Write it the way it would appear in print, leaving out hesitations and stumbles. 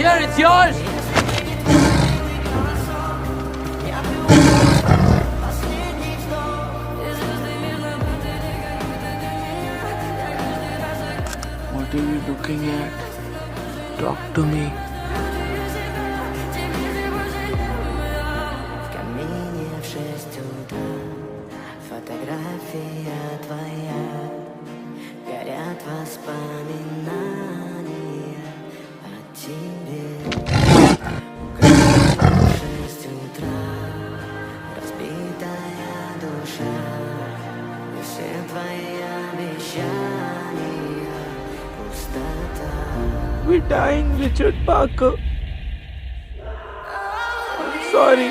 Here, it's yours! What are you looking at? Talk to me. В камине в 6 утра фотография твоя, горят воспоминания о тебе. В камине в 6 утра разбитая душа, и все твои обещания пустота. We're dying, Richard Parker. I'm sorry.